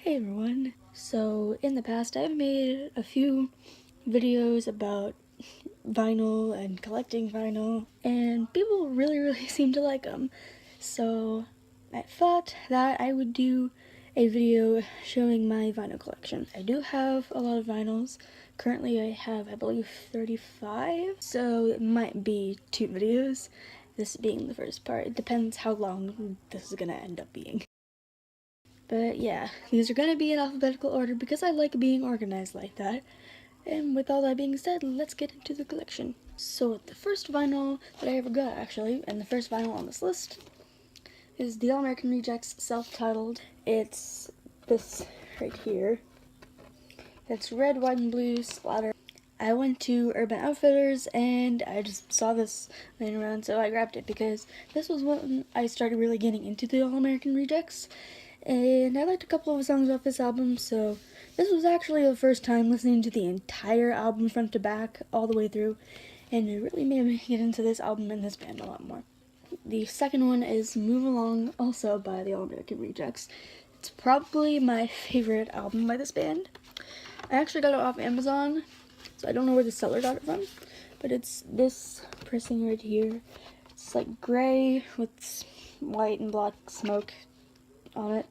Hey everyone! So in the past I've made a few videos about vinyl and collecting vinyl, and people really seem to like them. So I thought that I would do a video showing my vinyl collection. I do have a lot of vinyls. Currently I have, I believe, 35, so it might be 2 videos, this being the first part. It depends how long this is gonna end up being. But yeah, these are gonna be in alphabetical order because I like being organized like that. And with all that being said, let's get into the collection. So the first vinyl that I ever got, actually, and the first vinyl on this list, is the All American Rejects self-titled. It's this right here. It's red, white, and blue splatter. I went to Urban Outfitters and I just saw this laying around, so I grabbed it because this was when I started really getting into the All American Rejects. And I liked a couple of songs off this album, so this was actually the first time listening to the entire album front to back, all the way through, and it really made me get into this album and this band a lot more. The second one is Move Along, also by the All American Rejects. It's probably my favorite album by this band. I actually got it off Amazon, so I don't know where the seller got it from, but it's this pressing right here. It's like gray with white and black smoke on it.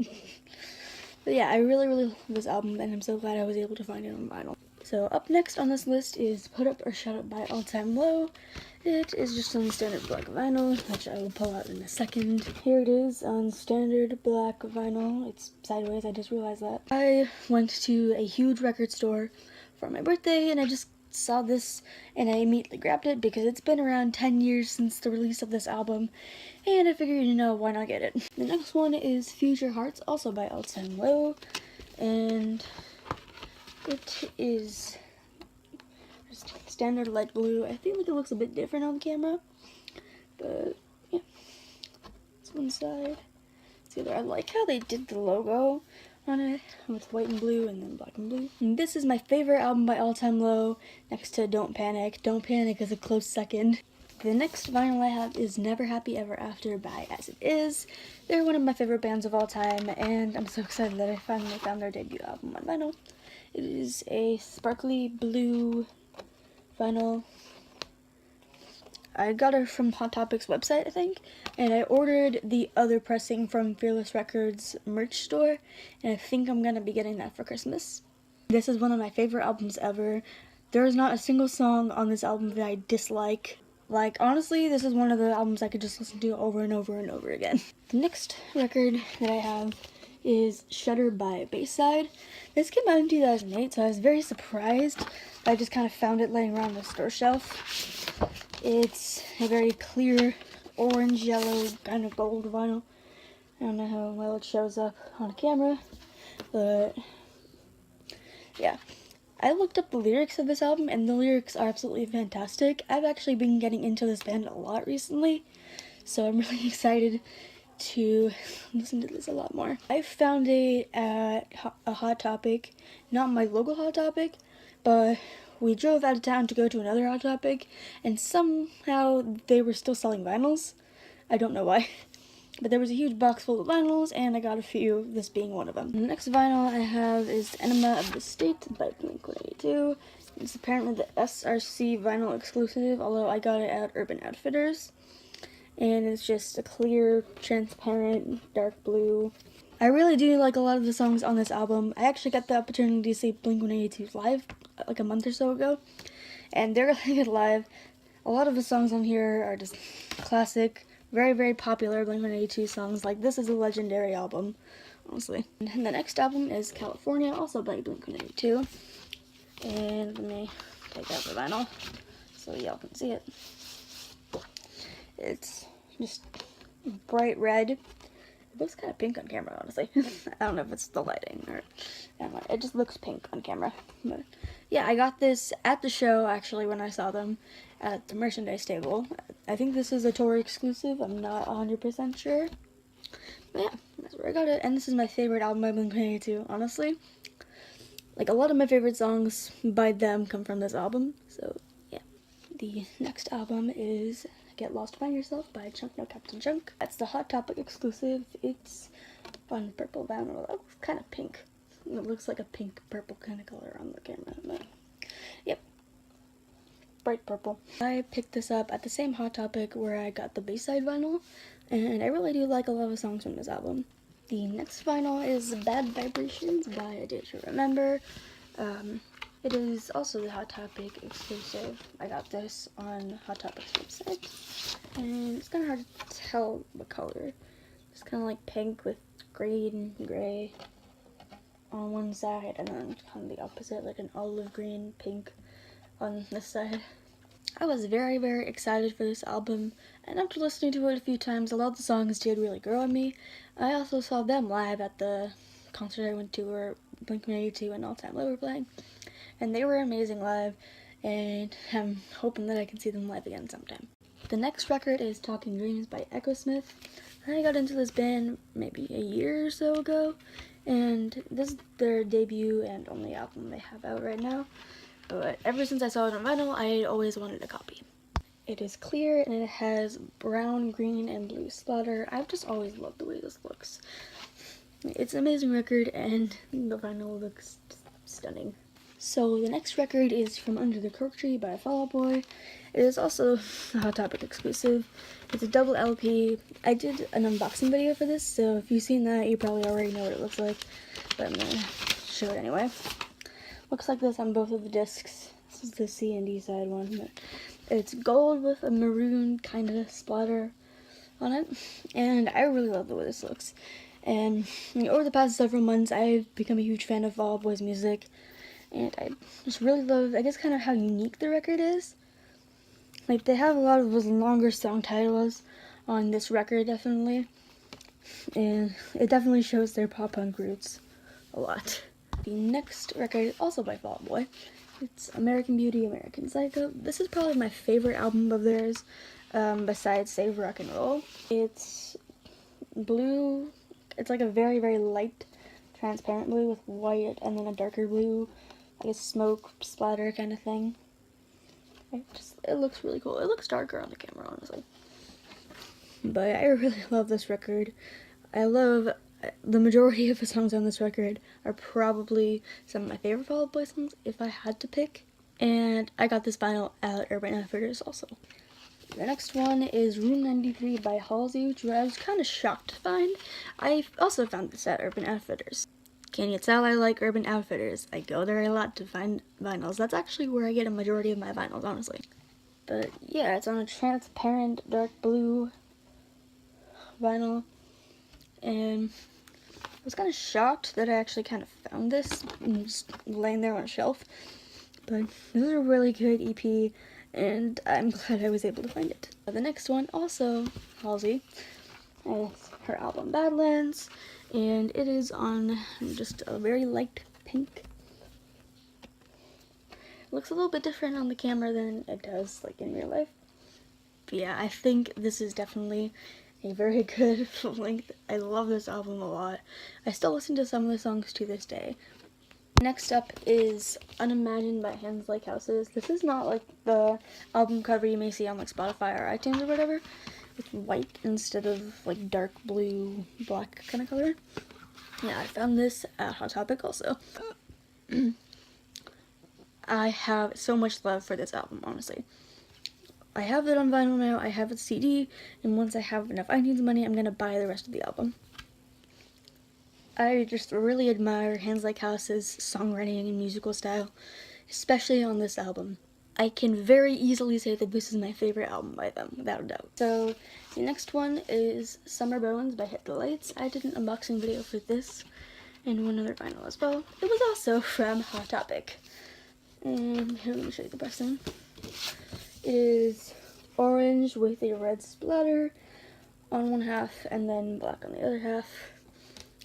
But yeah, I really love this album, and I'm so glad I was able to find it on vinyl. So up next on this list is Put Up or Shut Up by All Time Low. It is just on standard black vinyl, which I will pull out in a second. Here it is on standard black vinyl. It's sideways, I just realized that. I went to a huge record store for my birthday, and I just saw this and I immediately grabbed it because it's been around 10 years since the release of this album, and I figured, why not get it. The next one is Future Hearts, also by All Time Low, and it is just standard light blue. I feel like it looks a bit different on camera, but yeah. It's one side. It's the other. I like how they did the logo on it with white and blue and then black and blue. And this is my favorite album by All Time Low, next to Don't Panic. Don't Panic is a close second. The next vinyl I have is Never Happy Ever After by As It Is. They're one of my favorite bands of all time, and I'm so excited that I finally found their debut album on vinyl. It is a sparkly blue vinyl. I got it from Hot Topic's website, I think, and I ordered the other pressing from Fearless Records merch store, and I think I'm gonna be getting that for Christmas. This is one of my favorite albums ever. There is not a single song on this album that I dislike. Like, honestly, this is one of the albums I could just listen to over and over and over again. The next record that I have is Shudder by Bayside. This came out in 2008, so I was very surprised. I just kind of found it laying around the store shelf. It's a very clear orange, yellow, kind of gold vinyl. I don't know how well it shows up on camera, but yeah. I looked up the lyrics of this album, and the lyrics are absolutely fantastic. I've actually been getting into this band a lot recently, so I'm really excited to listen to this a lot more. I found it at a Hot Topic, not my local Hot Topic, but we drove out of town to go to another Hot Topic, and somehow they were still selling vinyls. I don't know why. But there was a huge box full of vinyls, and I got a few, this being one of them. The next vinyl I have is Enema of the State by Blink-182. It's apparently the SRC vinyl exclusive, although I got it at Urban Outfitters. And it's just a clear, transparent, dark blue. I really do like a lot of the songs on this album. I actually got the opportunity to see Blink-182 live like a month or so ago, and they're really good live. A lot of the songs on here are just classic, very popular Blink-182 songs. Like, this is a legendary album, honestly. And the next album is California, also by Blink-182. And let me take out the vinyl so y'all can see it. It's just bright red. It looks kind of pink on camera, honestly. I don't know if it's the lighting or, I don't know. It just looks pink on camera. But yeah, I got this at the show, actually, when I saw them at the merchandise table. I think this is a tour exclusive. I'm not 100% sure. But yeah, that's where I got it. And this is my favorite album by Blink-182, honestly. Like, a lot of my favorite songs by them come from this album. So yeah. The next album is Get Lost Find Yourself by Chunk No Captain Chunk. That's the Hot Topic exclusive. It's on purple vinyl. That looks kind of pink. It looks like a pink purple kind of color on the camera, but yep, bright purple. I picked this up at the same Hot Topic where I got the B-side vinyl, and I really do like a lot of songs from this album. The next vinyl is Bad Vibrations by A Day to Remember. It is also the Hot Topic exclusive. I got this on Hot Topic's website, and it's kind of hard to tell the color. It's kind of like pink with green and gray on one side, and then kind of the opposite, like an olive green pink on this side. I was very, very excited for this album, and after listening to it a few times, a lot of the songs did really grow on me. I also saw them live at the concert I went to where Blink-182 and All Time Low were playing, and they were amazing live, and I'm hoping that I can see them live again sometime. The next record is Talking Dreams by Echosmith. I got into this band maybe a year or so ago, and this is their debut and only album they have out right now. But ever since I saw it on vinyl, I always wanted a copy. It is clear and it has brown, green, and blue splatter. I've just always loved the way this looks. It's an amazing record, and the vinyl looks stunning. So the next record is From Under the Cork Tree by Fall Out Boy. It is also a Hot Topic exclusive. It's a double LP. I did an unboxing video for this, so if you've seen that, you probably already know what it looks like, but I'm gonna show it anyway. Looks like this on both of the discs. This is the C and D side one, but it's gold with a maroon kind of splatter on it, and I really love the way this looks. And over the past several months, I've become a huge fan of Fall Out Boy's music, and I just really love, I guess, kind of how unique the record is. Like, they have a lot of those longer song titles on this record, definitely, and it definitely shows their pop-punk roots a lot. The next record is also by Fall Out Boy. It's American Beauty, American Psycho. This is probably my favorite album of theirs, besides Save Rock and Roll. It's blue. It's like a very, very light, transparent blue with white, and then a darker blue, like a smoke splatter kind of thing. It looks really cool. It looks darker on the camera, honestly. But I really love this record. I love the majority of the songs on this record are probably some of my favorite Fall Out Boy songs if I had to pick. And I got this vinyl at Urban Outfitters also. The next one is Room 93 by Halsey, which I was kind of shocked to find. I also found this at Urban Outfitters. Can you tell I like Urban Outfitters? I go there a lot to find vinyls. That's actually where I get a majority of my vinyls, honestly. But yeah, it's on a transparent dark blue vinyl. And I was kind of shocked that I actually kind of found this just laying there on a shelf. But this is a really good EP, and I'm glad I was able to find it. The next one, also Halsey, is her album Badlands, and it is on just a very light pink. It looks a little bit different on the camera than it does like in real life. But yeah, I think this is definitely a very good full length. I love this album a lot. I still listen to some of the songs to this day. Next up is Unimagined by Hands Like Houses. This is not like the album cover you may see on like Spotify or iTunes or whatever. It's white instead of like dark blue, black kind of color. Yeah, I found this at Hot Topic also. I have so much love for this album, honestly. I have it on vinyl now, I have a CD, and once I have enough iTunes money, I'm gonna buy the rest of the album. I just really admire Hands Like Houses' songwriting and musical style, especially on this album. I can very easily say that this is my favorite album by them, without a doubt. So, the next one is Summer Bones by Hit the Lights. I did an unboxing video for this, and one other vinyl as well. It was also from Hot Topic. And here, let me show you the pressing. It is orange with a red splatter on one half, and then black on the other half.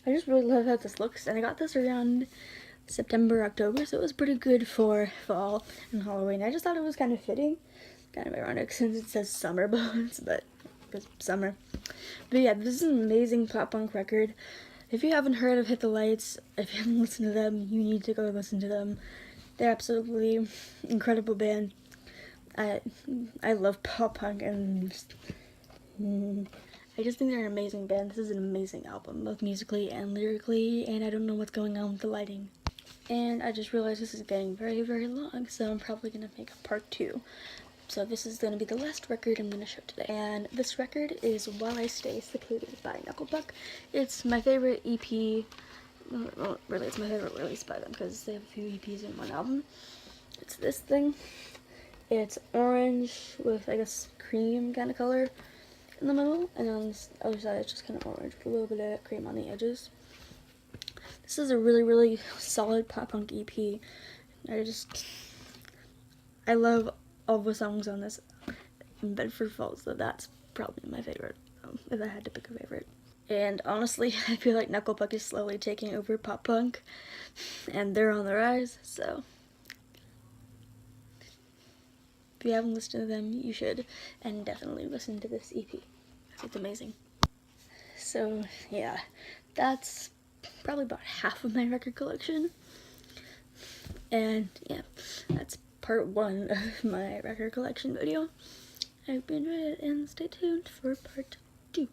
I just really love how this looks, and I got this around September, October, so it was pretty good for fall and Halloween. I just thought it was kind of fitting. Kind of ironic since it says Summer Bones, but it's summer. But yeah, this is an amazing pop punk record. If you haven't heard of Hit the Lights, if you haven't listened to them, you need to go listen to them. They're absolutely incredible band. I love pop punk, and just, I just think they're an amazing band. This is an amazing album, both musically and lyrically, and I don't know what's going on with the lighting. And I just realized this is getting very, very long, so I'm probably going to make a part 2. So this is going to be the last record I'm going to show today. And this record is While I Stay Secluded by Knucklepuck. It's my favorite EP. Well, really, it's my favorite release by them because they have a few EPs in one album. It's this thing. It's orange with, I guess, cream kind of color in the middle, and on the other side it's just kind of orange with a little bit of cream on the edges. This is a really, really solid pop punk EP. I love all the songs on this. Bedford Falls, though, that's probably my favorite, if I had to pick a favorite. And honestly, I feel like Knucklepuck is slowly taking over pop punk, and they're on the rise, so if you haven't listened to them, you should, and definitely listen to this EP. It's amazing. So, yeah, that's probably about half of my record collection. And, yeah, that's part 1 of my record collection video. I hope you enjoyed it, and stay tuned for part 2.